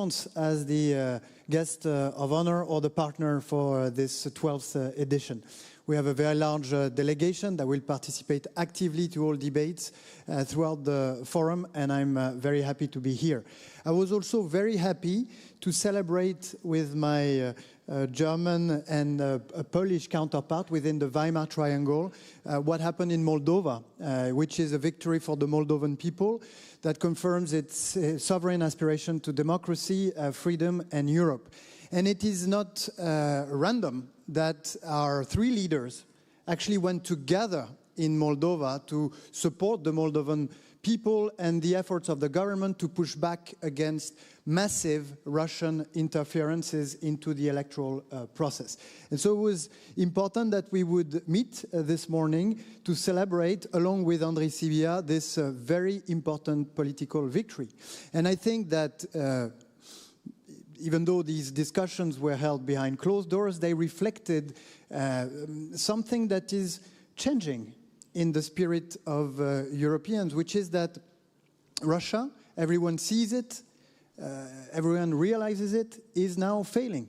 France as the guest of honor or the partner for this 12th edition. We have a very large delegation that will participate actively to all debates throughout the forum, and I'm very happy to be here. I was also very happy to celebrate with my German and Polish counterpart within the Weimar Triangle what happened in Moldova, which is a victory for the Moldovan people that confirms its sovereign aspiration to democracy, freedom, and Europe. And it is not random that our three leaders actually went together in Moldova to support the Moldovan people and the efforts of the government to push back against massive Russian interferences into the electoral process. And so it was important that we would meet this morning to celebrate, along with Andrii Sybiha, this very important political victory. And I think that even though these discussions were held behind closed doors, they reflected something that is changing in the spirit of Europeans, which is that Russia, everyone sees it, everyone realizes it, is now failing.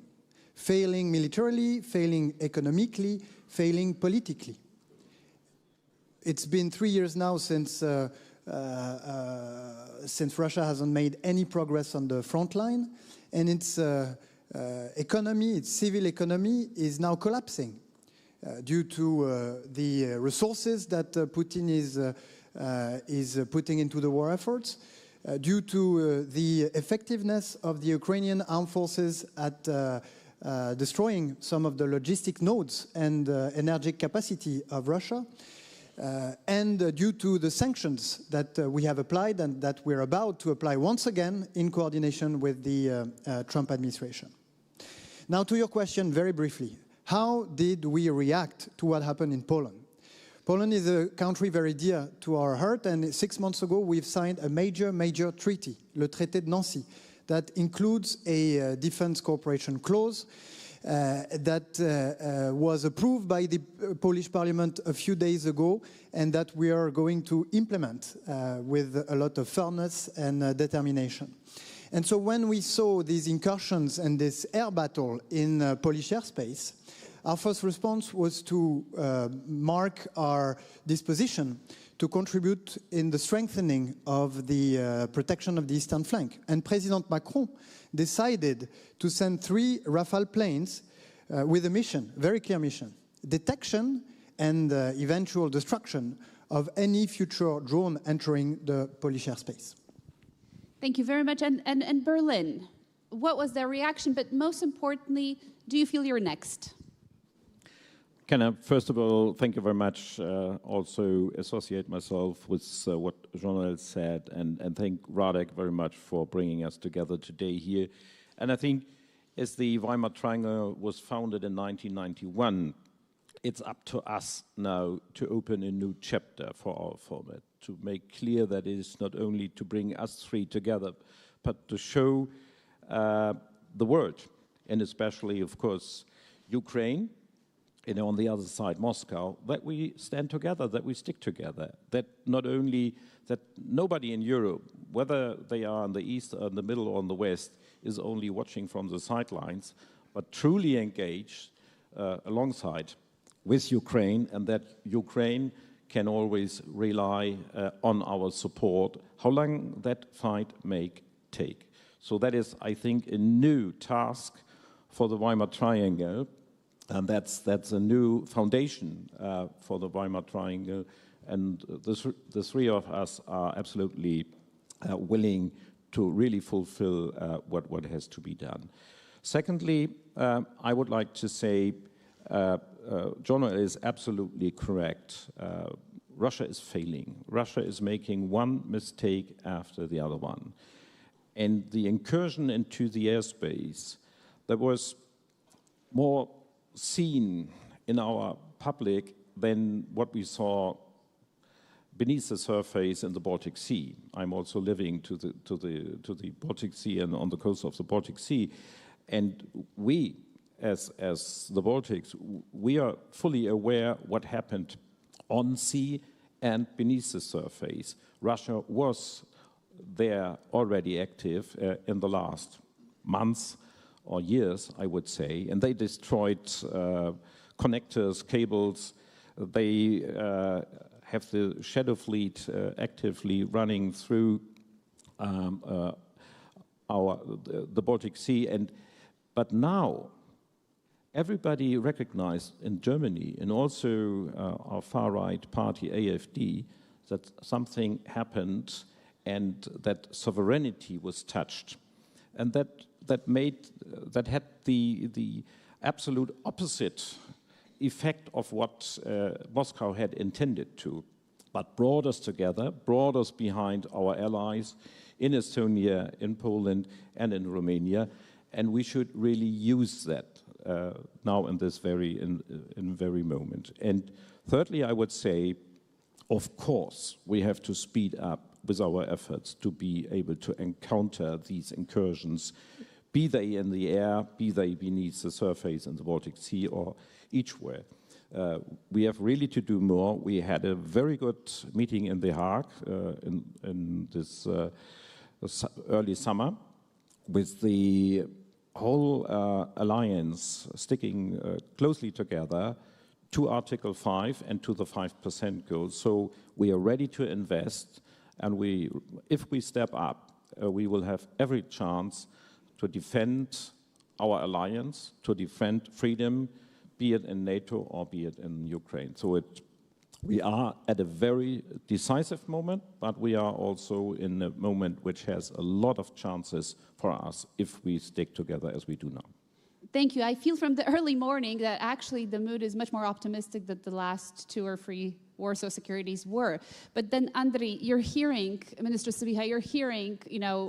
Failing militarily, failing economically, failing politically. It's been 3 years now since Russia hasn't made any progress on the front line, and its economy, its civil economy, is now collapsing due to the resources that Putin is putting into the war efforts, due to the effectiveness of the Ukrainian armed forces at destroying some of the logistic nodes and energy capacity of Russia, and due to the sanctions that we have applied and that we're about to apply once again in coordination with the Trump administration. Now to your question very briefly. How did we react to what happened in Poland? Poland is a country very dear to our heart, and 6 months ago we've signed a major treaty, le Traité de Nancy, that includes a defense cooperation clause that was approved by the Polish parliament a few days ago, and that we are going to implement with a lot of firmness and determination. And so when we saw these incursions and this air battle in Polish airspace, our first response was to mark our disposition to contribute in the strengthening of the protection of the eastern flank. And President Macron decided to send 3 Rafale planes with a mission, very clear mission: detection and eventual destruction of any future drone entering the Polish airspace. Thank you very much. And Berlin, what was their reaction? But most importantly, do you feel you're next? Can I, first of all, thank you very much, also associate myself with what Jean-Noël said, and thank Radek very much for bringing us together today here. And I think as the Weimar Triangle was founded in 1991, it's up to us now to open a new chapter for our format, to make clear that it is not only to bring us three together, but to show the world, and especially, of course, Ukraine, and on the other side, Moscow, that we stand together, that we stick together, that not only that nobody in Europe, whether they are in the east or in the middle or in the west, is only watching from the sidelines, but truly engaged alongside with Ukraine, and that Ukraine can always rely on our support, how long that fight may take. So that is, I think, a new task for the Weimar Triangle. And that's a new foundation for the Weimar Triangle, and the three of us are absolutely willing to really fulfill what has to be done. Secondly, I would like to say, Jean-Noël is absolutely correct. Russia is failing. Russia is making one mistake after the other one. And the incursion into the airspace, that was more seen in our public than what we saw beneath the surface in the Baltic Sea. I'm also living to the Baltic Sea and on the coast of the Baltic Sea, and we, as the Baltics, we are fully aware what happened on sea and beneath the surface. Russia was there already active in the last months or years, I would say, and they destroyed connectors, cables. They have the shadow fleet actively running through the Baltic Sea. But now, everybody recognized in Germany, and also our far-right party, AfD, that something happened and that sovereignty was touched. And that had the absolute opposite effect of what Moscow had intended to, but brought us together, brought us behind our allies in Estonia, in Poland, and in Romania, and we should really use that now in this very moment. And thirdly, I would say, of course, we have to speed up with our efforts to be able to encounter these incursions, be they in the air, be they beneath the surface in the Baltic Sea or eachwhere. We have really to do more. We had a very good meeting in The Hague in this early summer with the whole alliance sticking closely together to Article 5 and to the 5% goal. So we are ready to invest, and if we step up, we will have every chance to defend our alliance, to defend freedom, be it in NATO or be it in Ukraine. So we are at a very decisive moment, but we are also in a moment which has a lot of chances for us if we stick together as we do now. Thank you. I feel from the early morning that actually the mood is much more optimistic than the last 2 or 3 Warsaw securities were. But then, Andrii, you're hearing, Minister Sybiha, you're hearing,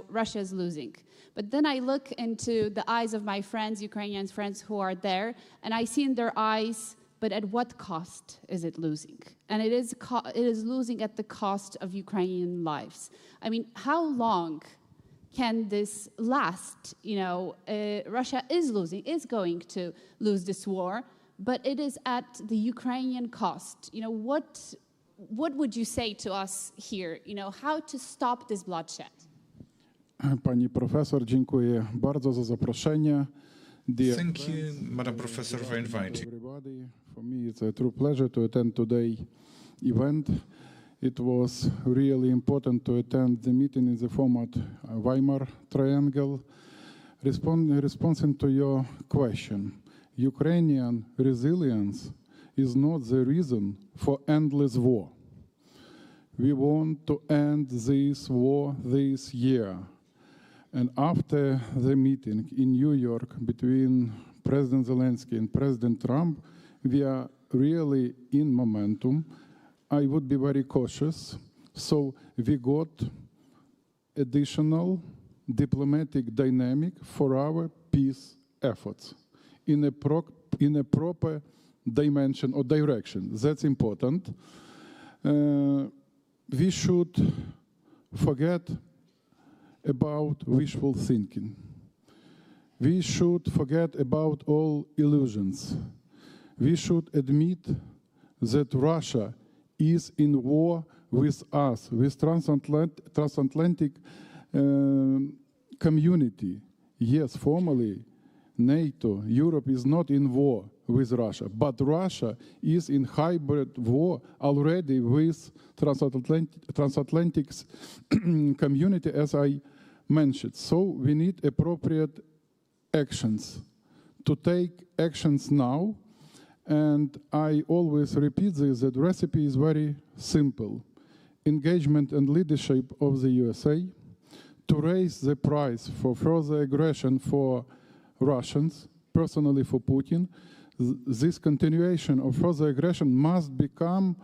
Russia is losing. But then I look into the eyes of my friends, Ukrainian friends who are there, and I see in their eyes, but at what cost is it losing? And it is losing at the cost of Ukrainian lives. I mean, how long can this last? Russia is going to lose this war, but it is at the Ukrainian cost. What would you say to us here? How to stop this bloodshed? Pani profesor, dziękuję bardzo za zaproszenie. Thank you, Madam Professor, for inviting. Everybody, for me, it's a true pleasure to attend today's event. It was really important to attend the meeting in the format Weimar Triangle. Responding to your question, Ukrainian resilience is not the reason for endless war. We want to end this war this year. And after the meeting in New York between President Zelensky and President Trump, we are really in momentum. I would be very cautious. So we got additional diplomatic dynamic for our peace efforts in a proper dimension or direction. That's important. We should forget about wishful thinking. We should forget about all illusions. We should admit that Russia is in war with us, with transatlantic community. Yes, formally, NATO, Europe is not in war with Russia, but Russia is in hybrid war already with transatlantic community, as I mentioned. So we need appropriate actions to take actions now. And I always repeat this, that recipe is very simple. Engagement and leadership of the USA to raise the price for further aggression for Russians, personally for Putin. This continuation of further aggression must become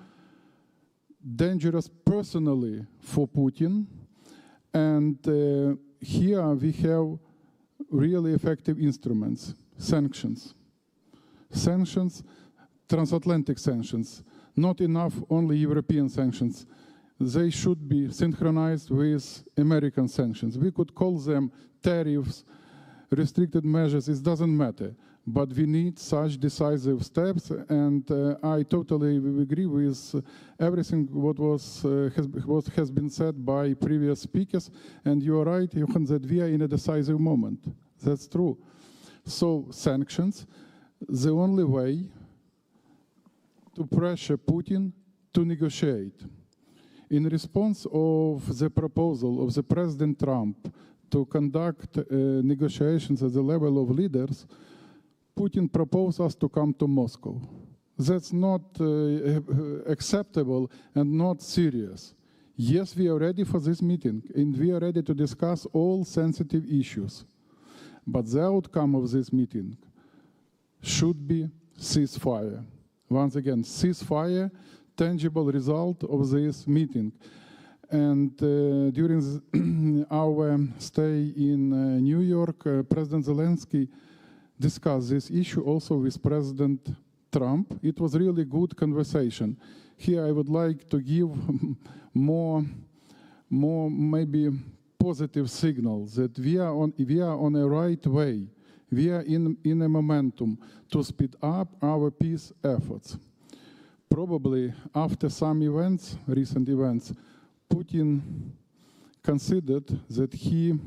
dangerous personally for Putin. And here we have really effective instruments, sanctions. Sanctions, transatlantic sanctions, not enough only European sanctions. They should be synchronized with American sanctions. We could call them tariffs, restricted measures, it doesn't matter. But we need such decisive steps, and I totally agree with everything what has been said by previous speakers. And you are right, Johann, that we are in a decisive moment. That's true. So sanctions, the only way to pressure Putin to negotiate. In response of the proposal of the President Trump to conduct negotiations at the level of leaders, Putin proposed us to come to Moscow. That's not acceptable and not serious. Yes, we are ready for this meeting, and we are ready to discuss all sensitive issues. But the outcome of this meeting should be ceasefire. Once again, ceasefire, tangible result of this meeting. And during our stay in New York, President Zelensky discussed this issue also with President Trump. It was really good conversation. Here I would like to give more maybe positive signals that we are on a right way. We are in a momentum to speed up our peace efforts. Probably after some events, recent events, Putin considered that he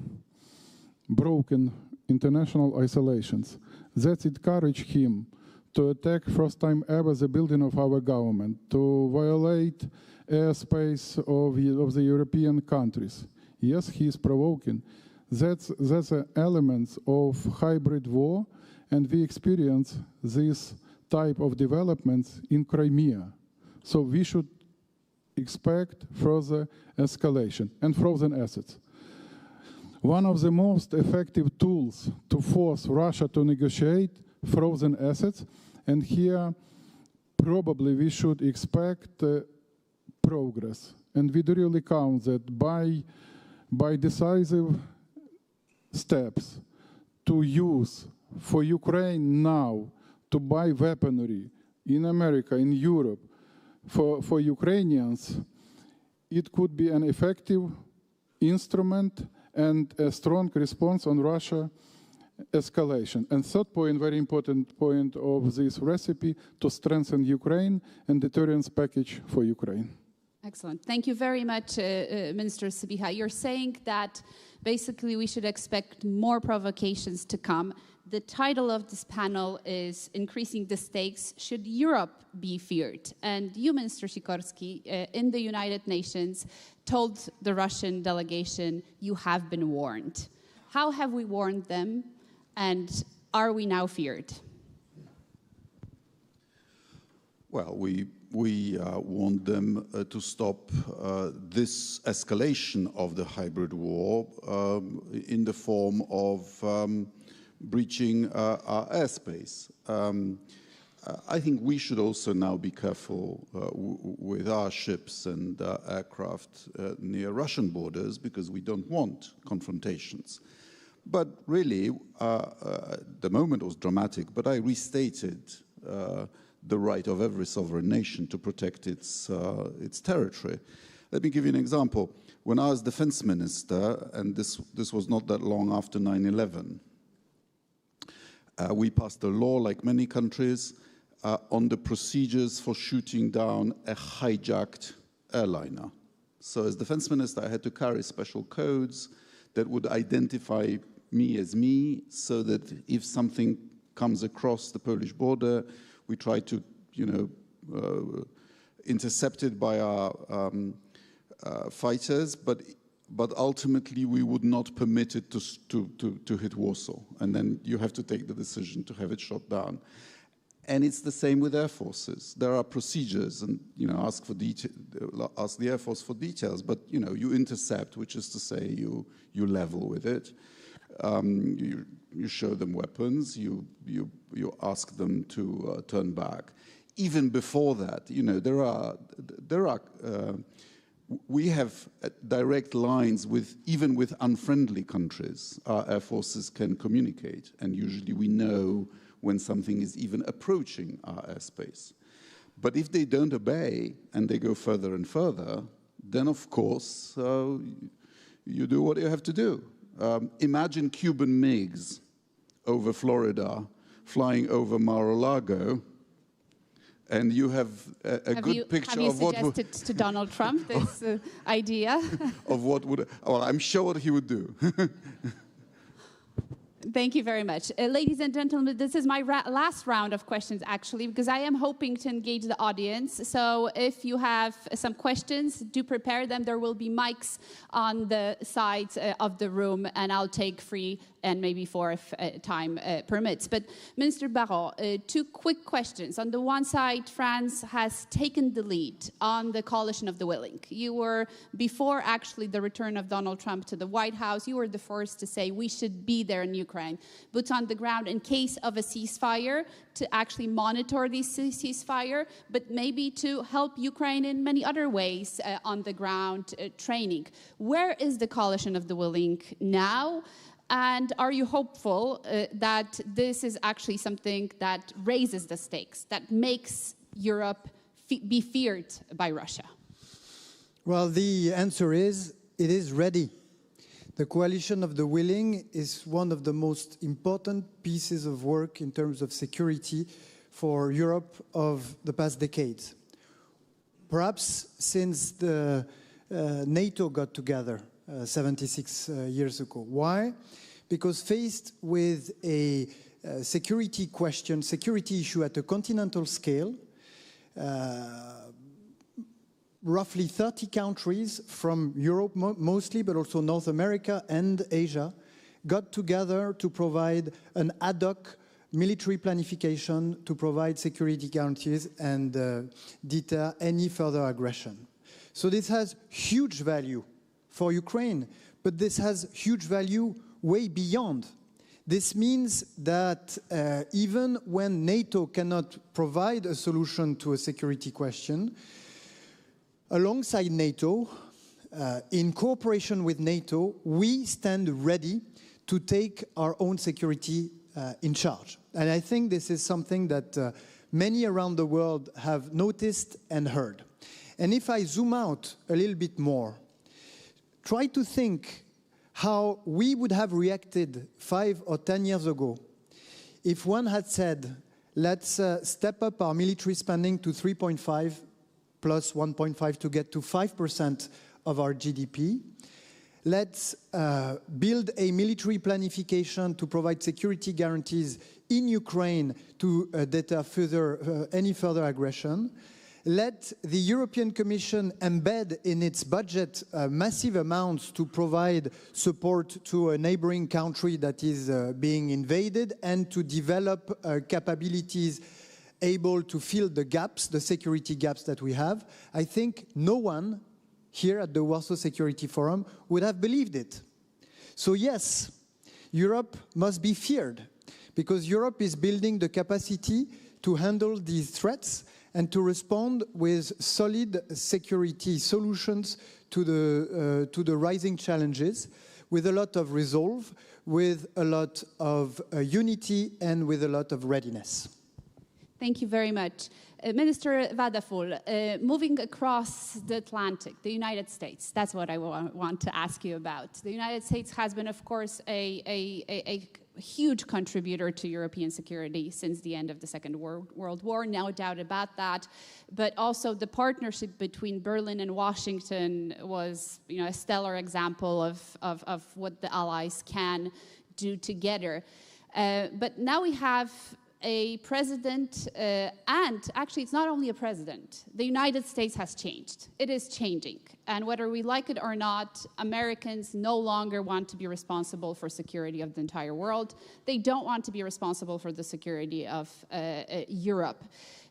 broken international isolations. That encouraged him to attack first time ever the building of our government, to violate airspace of the European countries. Yes, he is provoking. That's an element of hybrid war, and we experience this type of developments in Crimea. So we should expect further escalation and frozen assets. One of the most effective tools to force Russia to negotiate frozen assets, and here probably we should expect progress. And we do really count that by decisive steps to use for Ukraine now to buy weaponry in America, in Europe, for Ukrainians, it could be an effective instrument and a strong response on Russia escalation. And third point, very important point of this recipe, to strengthen Ukraine and deterrence package for Ukraine. Excellent. Thank you very much, Minister Sybiha. You're saying that basically we should expect more provocations to come. The title of this panel is Increasing the Stakes, Should Europe Be Feared? And you, Minister Sikorski, in the United Nations, told the Russian delegation, you have been warned. How have we warned them, and are we now feared? Well, we want them to stop this escalation of the hybrid war in the form of breaching our airspace. I think we should also now be careful with our ships and aircraft near Russian borders, because we don't want confrontations. But really, the moment was dramatic, but I restated the right of every sovereign nation to protect its territory. Let me give you an example. When I was defense minister, and this was not that long after 9/11, we passed a law, like many countries, on the procedures for shooting down a hijacked airliner. So as defense minister, I had to carry special codes that would identify me as me, so that if something comes across the Polish border, we try to, intercept it by our fighters, but ultimately we would not permit it to hit Warsaw. And then you have to take the decision to have it shot down. And it's the same with air forces. There are procedures, and ask the Air Force for details. But you intercept, which is to say you level with it. You show them weapons. You ask them to turn back. Even before that, we have direct lines even with unfriendly countries. Our air forces can communicate, and usually we know when something is even approaching our airspace. But if they don't obey and they go further and further, then of course you do what you have to do. Imagine Cuban MiGs over Florida flying over Mar-a-Lago, and you have a good picture of what... Have you suggested to Donald Trump this idea? Of what would... Well, I'm sure what he would do. Thank you very much. Ladies and gentlemen, this is my last round of questions, actually, because I am hoping to engage the audience. So if you have some questions, do prepare them. There will be mics on the sides of the room, and I'll take free and maybe four if time permits. But Minister Barrot, two quick questions. On the one side, France has taken the lead on the coalition of the willing. You were, before actually the return of Donald Trump to the White House, you were the first to say we should be there in Ukraine, boots on the ground in case of a ceasefire, to actually monitor this ceasefire, but maybe to help Ukraine in many other ways on the ground training. Where is the coalition of the willing now? And are you hopeful that this is actually something that raises the stakes, that makes Europe be feared by Russia? Well, the answer is, it is ready. The coalition of the willing is one of the most important pieces of work in terms of security for Europe of the past decades. Perhaps since the NATO got together 76 years ago. Why? Because faced with a security question, security issue at a continental scale, roughly 30 countries from Europe mostly, but also North America and Asia, got together to provide an ad hoc military planification to provide security guarantees and deter any further aggression. So this has huge value for Ukraine, but this has huge value way beyond. This means that even when NATO cannot provide a solution to a security question, alongside NATO, in cooperation with NATO, we stand ready to take our own security in charge. And I think this is something that many around the world have noticed and heard. And if I zoom out a little bit more, try to think how we would have reacted 5 or 10 years ago if one had said, let's step up our military spending to 3.5 plus 1.5 to get to 5% of our GDP. Let's build a military planification to provide security guarantees in Ukraine to deter any further aggression. Let the European Commission embed in its budget massive amounts to provide support to a neighboring country that is being invaded and to develop capabilities able to fill the gaps, the security gaps that we have. I think no one here at the Warsaw Security Forum would have believed it. So yes, Europe must be feared because Europe is building the capacity to handle these threats and to respond with solid security solutions to the rising challenges, with a lot of resolve, with a lot of unity, and with a lot of readiness. Thank you very much. Minister Wadephul, moving across the Atlantic, the United States, that's what I want to ask you about. The United States has been, of course, a huge contributor to European security since the end of the Second World War, no doubt about that. But also the partnership between Berlin and Washington was, a stellar example of what the Allies can do together. But now we have a president, and actually it's not only a president, the United States has changed. It is changing. And whether we like it or not, Americans no longer want to be responsible for security of the entire world. They don't want to be responsible for the security of Europe.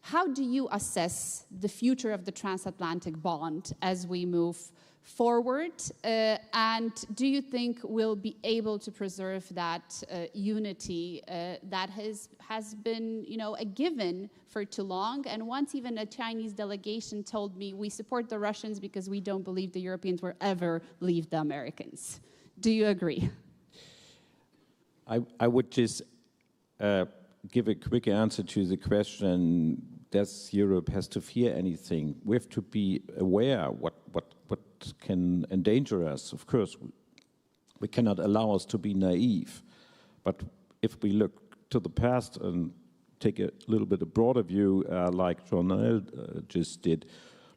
How do you assess the future of the transatlantic bond as we move forward, and do you think we'll be able to preserve that unity that has been, a given for too long? And once even a Chinese delegation told me, we support the Russians because we don't believe the Europeans will ever leave the Americans. Do you agree? I would just give a quick answer to the question, does Europe has to fear anything? We have to be aware what can endanger us. Of course, we cannot allow us to be naive. But if we look to the past and take a little bit of broader view, like Jean-Noël just did,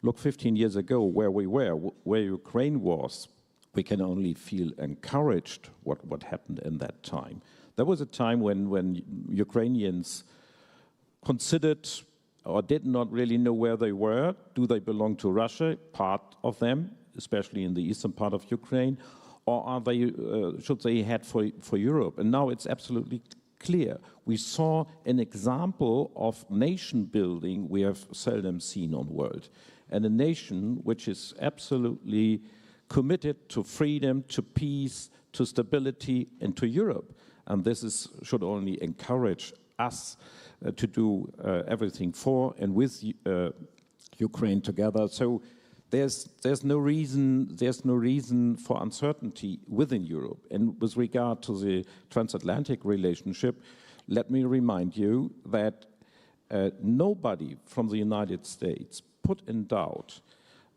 look 15 years ago where we were, where Ukraine was. We can only feel encouraged what happened in that time. There was a time when Ukrainians considered or did not really know where they were. Do they belong to Russia, part of them, especially in the eastern part of Ukraine, or are they, should they head for Europe? And now it's absolutely clear. We saw an example of nation building we have seldom seen on the world, and a nation which is absolutely committed to freedom, to peace, to stability, and to Europe. And this should only encourage us to do everything for and with Ukraine together. So there's no reason for uncertainty within Europe. And with regard to the transatlantic relationship, let me remind you that nobody from the United States put in doubt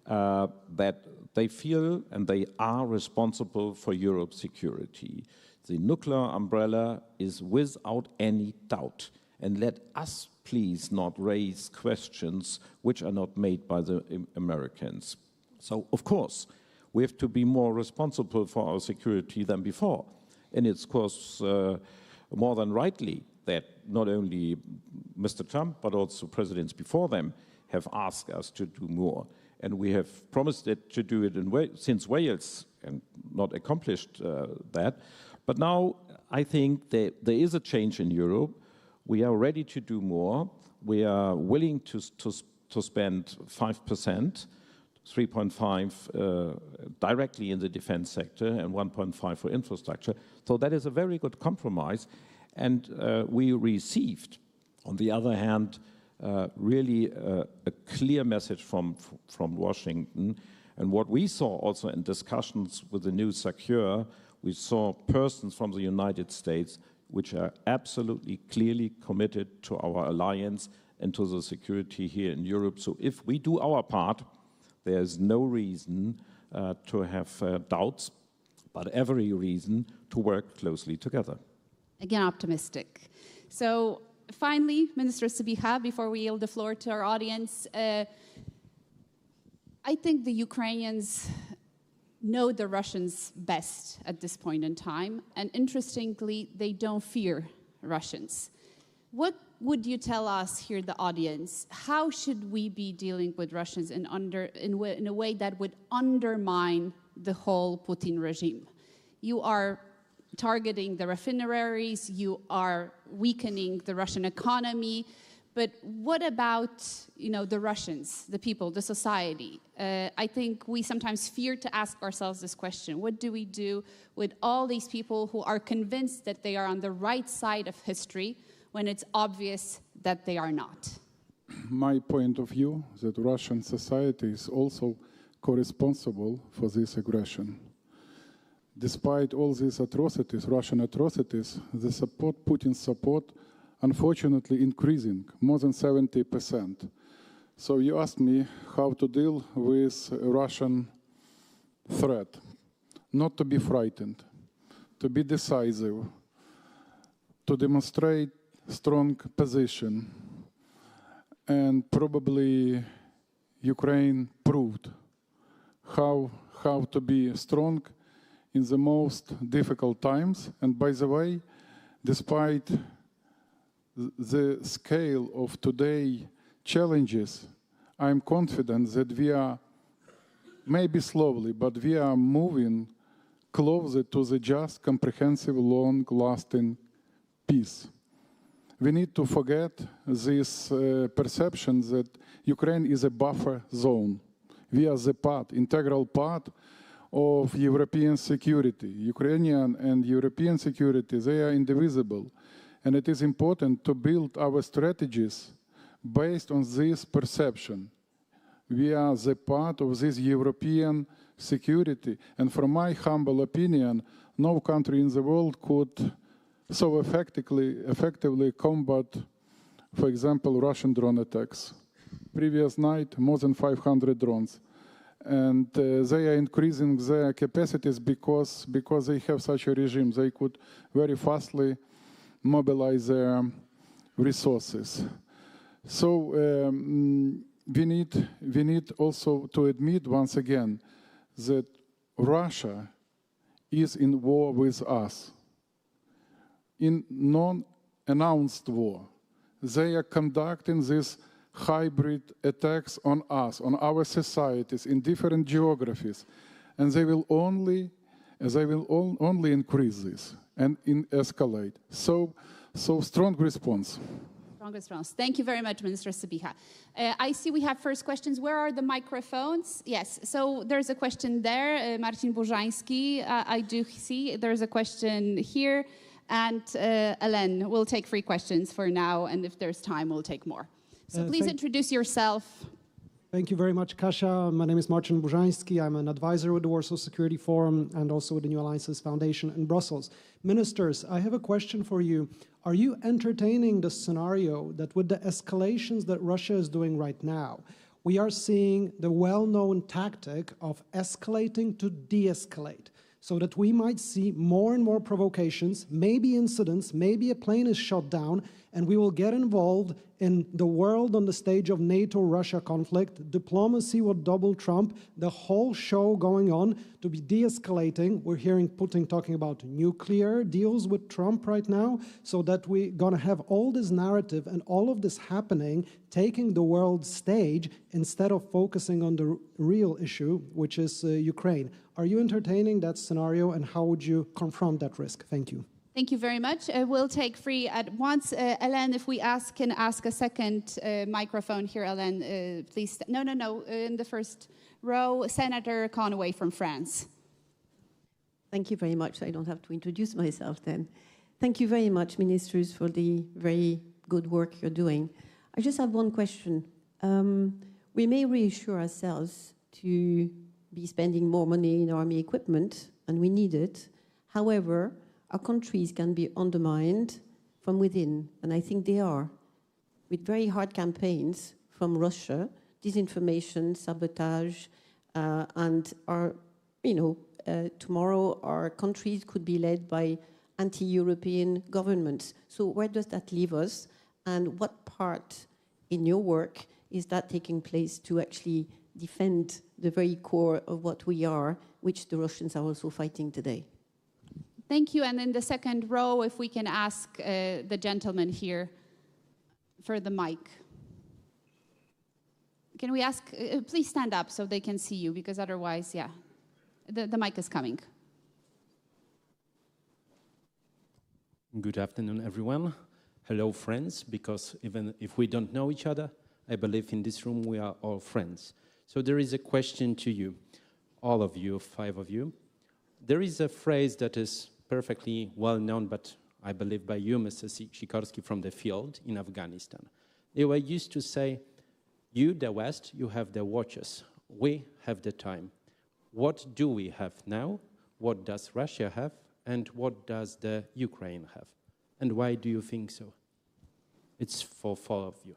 that they feel and they are responsible for Europe's security. The nuclear umbrella is without any doubt. And let us please not raise questions which are not made by the Americans. So, of course, we have to be more responsible for our security than before. And it's, of course, more than rightly that not only Mr. Trump, but also presidents before them have asked us to do more. And we have promised it to do it since Wales, and not accomplished that. But now I think there is a change in Europe. We are ready to do more. We are willing to spend 5%, 3.5 directly in the defense sector and 1.5 for infrastructure. So that is a very good compromise. And we received, on the other hand, really a clear message from Washington. And what we saw also in discussions with the new SACEUR, we saw persons from the United States which are absolutely clearly committed to our alliance and to the security here in Europe. So if we do our part, there's no reason to have doubts, but every reason to work closely together. Again, optimistic. So finally, Minister Sybiha, before we yield the floor to our audience, I think the Ukrainians know the Russians best at this point in time, and interestingly, they don't fear Russians. What would you tell us here, the audience? How should we be dealing with Russians in a way that would undermine the whole Putin regime? You are targeting the refineries, you are weakening the Russian economy, but what about, the Russians, the people, the society? I think we sometimes fear to ask ourselves this question. What do we do with all these people who are convinced that they are on the right side of history when it's obvious that they are not? My point of view is that Russian society is also co-responsible for this aggression. Despite all these atrocities, Russian atrocities, the support, Putin's support, unfortunately increasing, more than 70%. So you asked me how to deal with a Russian threat. Not to be frightened, to be decisive, to demonstrate strong position. And probably Ukraine proved how to be strong in the most difficult times. And by the way, despite the scale of today's challenges, I'm confident that we are, maybe slowly, but we are moving closer to the just, comprehensive, long-lasting peace. We need to forget this perception that Ukraine is a buffer zone. We are the integral part of European security. Ukrainian and European security, they are indivisible. And it is important to build our strategies based on this perception. We are the part of this European security. And from my humble opinion, no country in the world could so effectively combat, for example, Russian drone attacks. Previous night, more than 500 drones. And they are increasing their capacities because they have such a regime. They could very fastly mobilize their resources. So we need also to admit once again that Russia is in war with us. in non-announced war. They are conducting these hybrid attacks on us, on our societies, in different geographies, and they will only increase this and escalate. So strong response. Strong response. Thank you very much, Minister Sybiha. I see we have first questions. Where are the microphones? Yes, so there's a question there. Marcin Burzański, I do see. There's a question here. And Ellen, we'll take 3 questions for now, and if there's time, we'll take more. So please introduce yourself. Thank you very much, Kasia. My name is Marcin Burzański. I'm an advisor with the Warsaw Security Forum and also with the New Alliances Foundation in Brussels. Ministers, I have a question for you. Are you entertaining the scenario that with the escalations that Russia is doing right now, we are seeing the well-known tactic of escalating to de-escalate, so that we might see more and more provocations, maybe incidents, maybe a plane is shot down, and we will get involved in the world on the stage of NATO-Russia conflict, diplomacy with double Trump, the whole show going on to be de-escalating. We're hearing Putin talking about nuclear deals with Trump right now, so that we're going to have all this narrative and all of this happening, taking the world stage instead of focusing on the real issue, which is Ukraine. Are you entertaining that scenario, and how would you confront that risk? Thank you. Thank you very much. We'll take 3 at once. Ellen, if we can ask a second microphone here, Ellen, please. No, in the first row, Senator Conway from France. Thank you very much. I don't have to introduce myself then. Thank you very much, ministers, for the very good work you're doing. I just have one question. We may reassure ourselves to be spending more money in army equipment, and we need it. However, our countries can be undermined from within, and I think they are, with very hard campaigns from Russia, disinformation, sabotage, and tomorrow our countries could be led by anti-European governments. So where does that leave us, and what part in your work is that taking place to actually defend the very core of what we are, which the Russians are also fighting today? Thank you. And in the second row, if we can ask the gentleman here for the mic. Can we ask, please stand up so they can see you, because otherwise, yeah, the mic is coming. Good afternoon, everyone. Hello, friends, because even if we don't know each other, I believe in this room we are all friends. So there is a question to you, all of you, 5 of you. There is a phrase that is perfectly well known, but I believe by you, Mr. Sikorski, from the field in Afghanistan. They were used to say, you, the West, you have the watches. We have the time. What do we have now? What does Russia have? And what does the Ukraine have? And why do you think so? It's for 4 of you.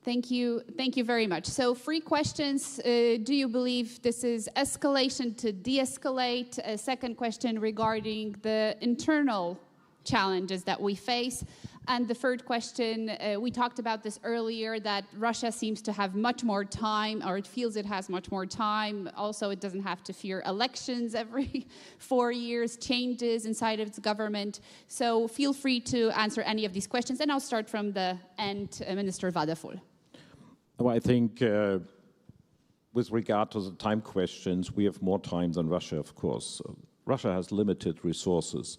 Thank you very much. So 3 questions. Do you believe this is escalation to de-escalate? A second question regarding the internal challenges that we face. And the third question, we talked about this earlier, that Russia seems to have much more time, or it feels it has much more time. Also, it doesn't have to fear elections every 4 years, changes inside of its government. So feel free to answer any of these questions. And I'll start from the end, Minister Wadephul. Well, I think with regard to the time questions, we have more time than Russia, of course. Russia has limited resources.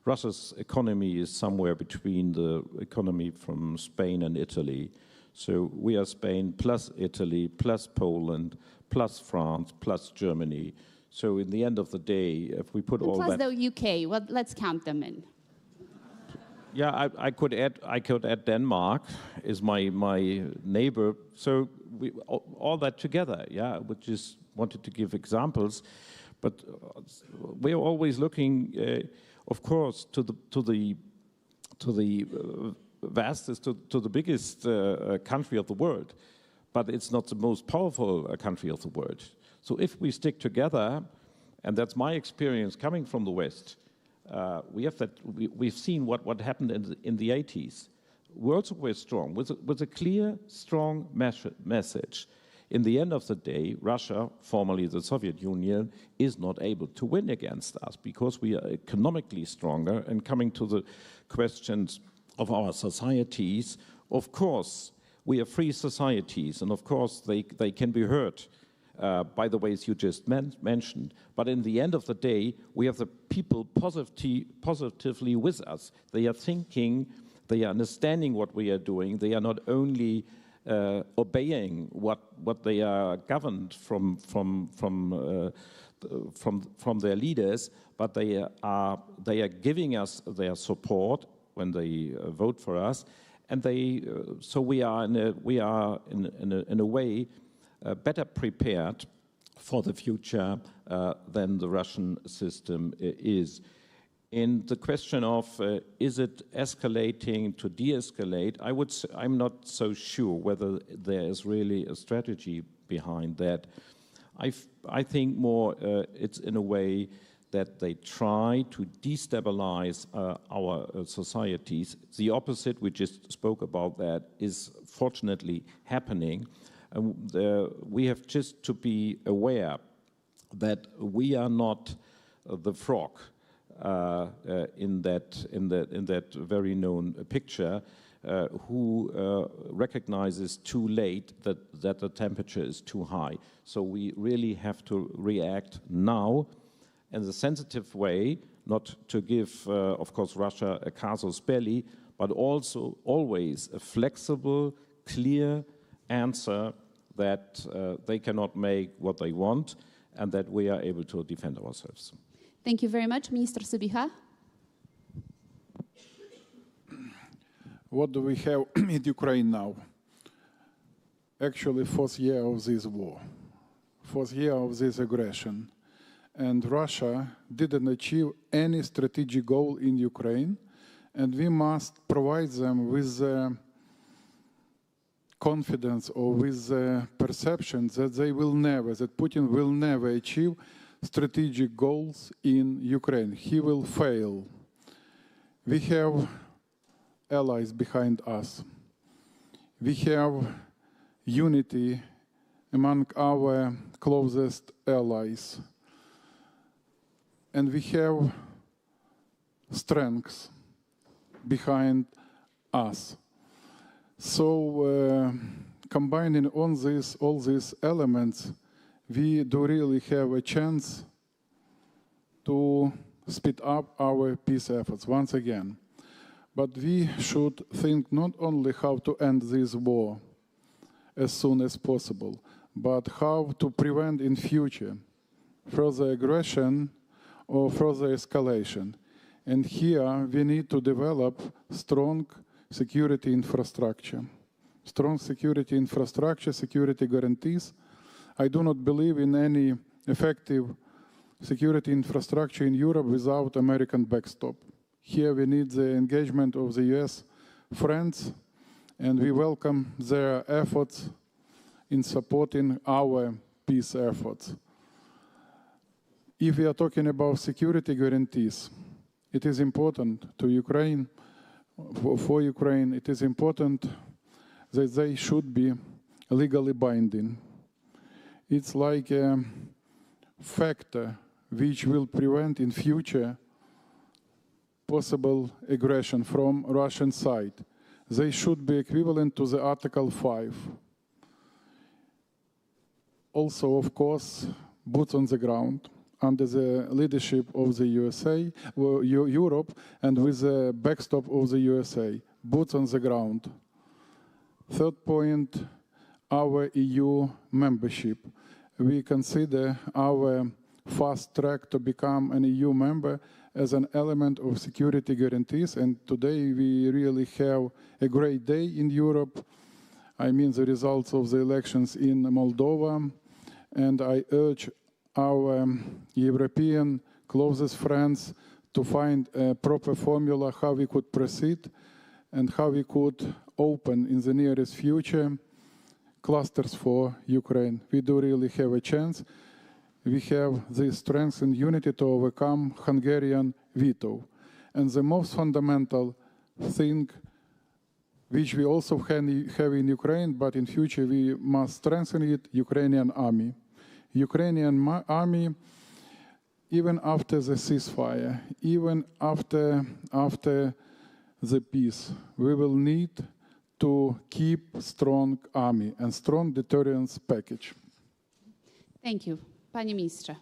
Russia's economy is somewhere between the economy from Spain and Italy. So we are Spain plus Italy, plus Poland, plus France, plus Germany. So in the end of the day, if we put all that... Plus the UK, well, let's count them in. Yeah, I could add Denmark is my neighbor. So all that together, yeah, we just wanted to give examples. But we're always looking... of course, to the vastest, to the biggest country of the world, but it's not the most powerful country of the world. So if we stick together, and that's my experience coming from the West, we've seen what happened in the 80s. We also were strong with a clear, strong message. in the end of the day, Russia, formerly the Soviet Union, is not able to win against us because we are economically stronger. And coming to the questions of our societies, of course, we are free societies, and of course they can be hurt by the ways you just mentioned. But in the end of the day, we have the people positively with us. They are thinking, they are understanding what we are doing. They are not only obeying what they are governed from their leaders, but they are giving us their support when they vote for us, and so we are in a way better prepared for the future than the Russian system is. In the question of is it escalating to de-escalate, I'm not so sure whether there is really a strategy behind that. I think more it's in a way that they try to destabilize our societies. The opposite, we just spoke about that, is fortunately happening. We have just to be aware that we are not the frog in that very known picture who recognizes too late that the temperature is too high. So we really have to react now in a sensitive way, not to give, of course, Russia a casus belli, but also always a flexible, clear answer that they cannot make what they want and that we are able to defend ourselves. Thank you very much. Minister Sybiha. What do we have in Ukraine now? Actually, fourth year of this war, fourth year of this aggression. And Russia didn't achieve any strategic goal in Ukraine, and we must provide them with confidence or with perception that that Putin will never achieve strategic goals in Ukraine. He will fail. We have allies behind us. We have unity among our closest allies. And we have strengths behind us. So combining all these elements, we do really have a chance to speed up our peace efforts once again. But we should think not only how to end this war as soon as possible, but how to prevent in future further aggression or further escalation. And here we need to develop strong security infrastructure. Strong security infrastructure, security guarantees. I do not believe in any effective security infrastructure in Europe without American backstop. Here we need the engagement of the US friends, and we welcome their efforts in supporting our peace efforts. If we are talking about security guarantees, it is important to Ukraine, for Ukraine, it is important that they should be legally binding. It's like a factor which will prevent in future possible aggression from Russian side. They should be equivalent to the Article 5. Also, of course, boots on the ground, under the leadership of the USA, Europe, and with the backstop of the USA, boots on the ground. Third point, our EU membership. We consider our fast track to become an EU member as an element of security guarantees, and today we really have a great day in Europe. I mean the results of the elections in Moldova, and I urge our European closest friends to find a proper formula how we could proceed and how we could open in the nearest future clusters for Ukraine. We do really have a chance. We have the strength and unity to overcome Hungarian veto. And the most fundamental thing which we also have in Ukraine, but in future we must strengthen it, Ukrainian army. Ukrainian army, even after the ceasefire, even after the peace, we will need to keep strong army and strong deterrence package. Thank you. Panie Ministrze.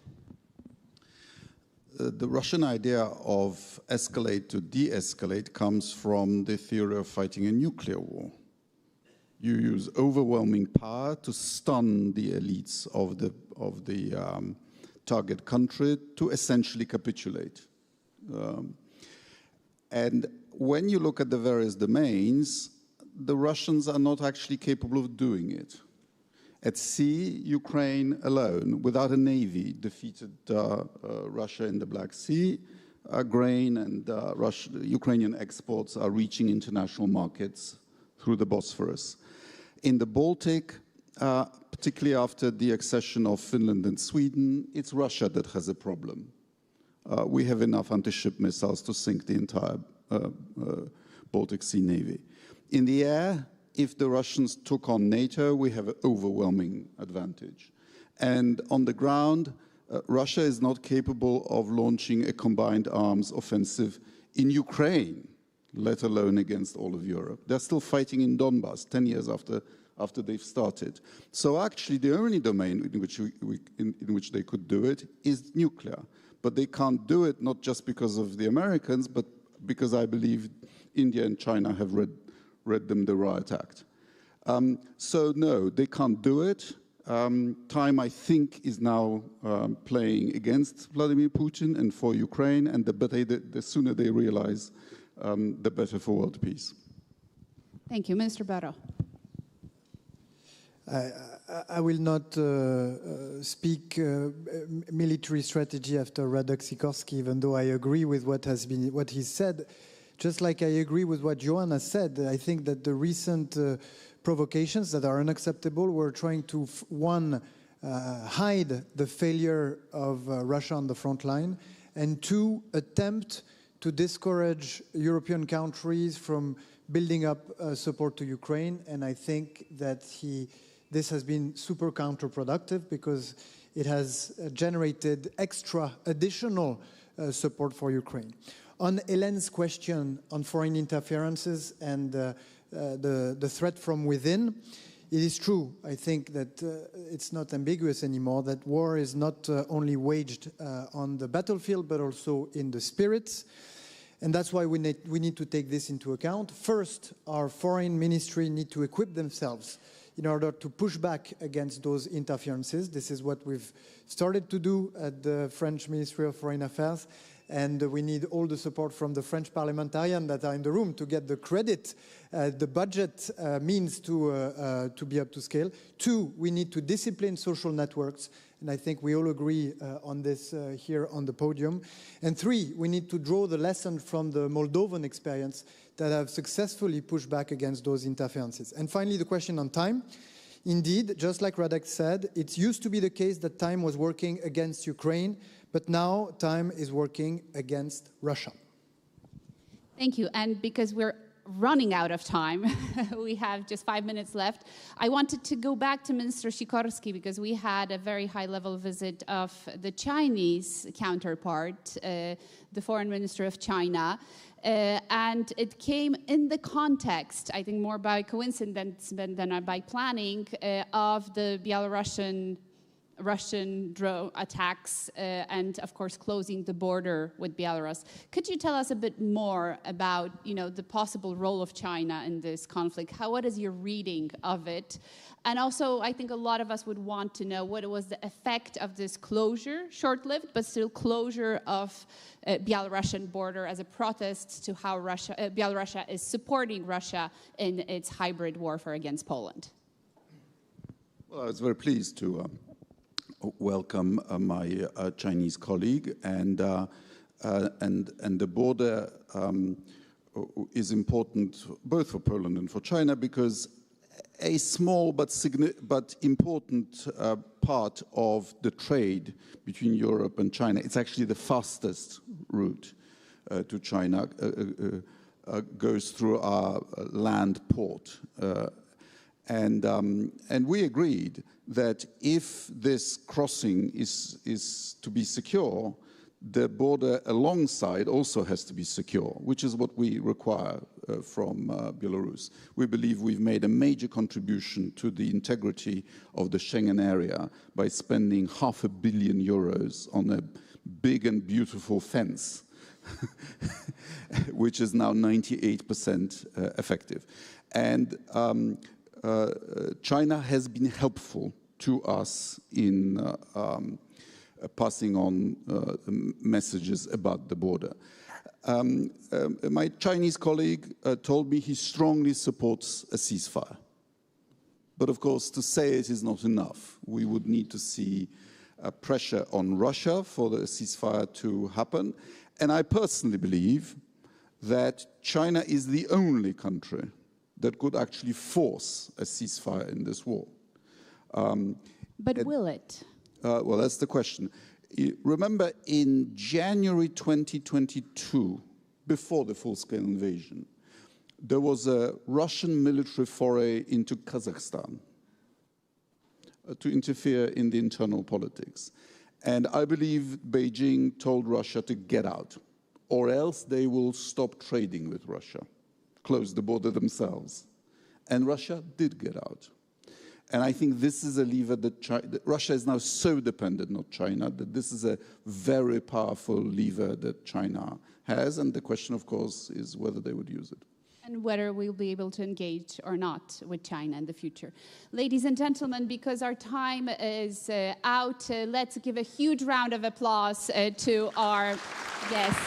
The Russian idea of escalate to de-escalate comes from the theory of fighting a nuclear war. You use overwhelming power to stun the elites of the target country to essentially capitulate. And when you look at the various domains, the Russians are not actually capable of doing it. At sea, Ukraine alone, without a navy, defeated Russia in the Black Sea. Grain and Ukrainian exports are reaching international markets through the Bosphorus. In the Baltic, particularly after the accession of Finland and Sweden, it's Russia that has a problem. We have enough anti-ship missiles to sink the entire Baltic Sea Navy. In the air, if the Russians took on NATO, we have an overwhelming advantage. And on the ground, Russia is not capable of launching a combined arms offensive in Ukraine, let alone against all of Europe. They're still fighting in Donbass 10 years after they've started. So actually the only domain in which they could do it is nuclear. But they can't do it not just because of the Americans, but because I believe India and China have read them the riot act. So no, they can't do it. Time, I think, is now playing against Vladimir Putin and for Ukraine, and the sooner they realize, the better for world peace. Thank you. Minister Barrot. I will not speak military strategy after Radek Sikorski, even though I agree with what he said. Just like I agree with what Johann has said, I think that the recent provocations that are unacceptable were trying to, one, hide the failure of Russia on the front line, and two, attempt to discourage European countries from building up support to Ukraine. And I think that this has been super counterproductive because it has generated additional support for Ukraine. On Hélène's question on foreign interferences and the threat from within, it is true. I think that it's not ambiguous anymore that war is not only waged on the battlefield, but also in the spirits. And that's why we need to take this into account. First, our foreign ministry need to equip themselves in order to push back against those interferences. This is what we've started to do at the French Ministry of Foreign Affairs. And we need all the support from the French parliamentarians that are in the room to get the credit, the budget means to be up to scale. Two, we need to discipline social networks. And I think we all agree on this here on the podium. And three, we need to draw the lesson from the Moldovan experience that have successfully pushed back against those interferences. And finally, the question on time. Indeed, just like Radek said, it used to be the case that time was working against Ukraine, but now time is working against Russia. Thank you. And because we're running out of time, we have just 5 minutes left. I wanted to go back to Minister Sikorski because we had a very high-level visit of the Chinese counterpart, the foreign minister of China. And it came in the context, I think more by coincidence than by planning, of the Russian drone attacks and, of course, closing the border with Belarus. Could you tell us a bit more about, the possible role of China in this conflict? What is your reading of it? And also, I think a lot of us would want to know what was the effect of this closure, short-lived, but still closure of Belarusian border as a protest to how Belarus is supporting Russia in its hybrid warfare against Poland. Well, I was very pleased to welcome my Chinese colleague, and the border is important both for Poland and for China because a small but important part of the trade between Europe and China, it's actually the fastest route to China, goes through our land port. And we agreed that if this crossing is to be secure, the border alongside also has to be secure, which is what we require from Belarus. We believe we've made a major contribution to the integrity of the Schengen area by spending €500 million on a big and beautiful fence, which is now 98% effective. And China has been helpful to us in passing on messages about the border. My Chinese colleague told me he strongly supports a ceasefire. But of course, to say it is not enough. We would need to see pressure on Russia for the ceasefire to happen. And I personally believe that China is the only country that could actually force a ceasefire in this war. But will it? Well, that's the question. Remember, in January 2022, before the full-scale invasion, there was a Russian military foray into Kazakhstan to interfere in the internal politics. And I believe Beijing told Russia to get out, or else they will stop trading with Russia, close the border themselves. And Russia did get out. And I think this is a lever that Russia is now so dependent, not China, that this is a very powerful lever that China has. And the question, of course, is whether they would use it. And whether we'll be able to engage or not with China in the future. Ladies and gentlemen, because our time is out, let's give a huge round of applause to our guests.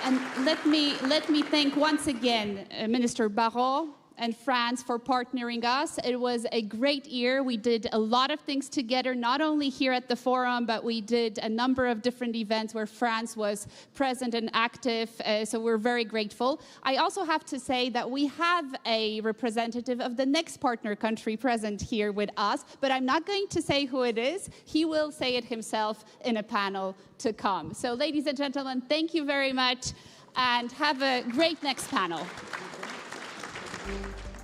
And let me thank once again Minister Barrot and France for partnering us. It was a great year. We did a lot of things together, not only here at the forum, but we did a number of different events where France was present and active, so we're very grateful. I also have to say that we have a representative of the next partner country present here with us, but I'm not going to say who it is. He will say it himself in a panel to come. So ladies and gentlemen, thank you very much, and have a great next panel. Thank you.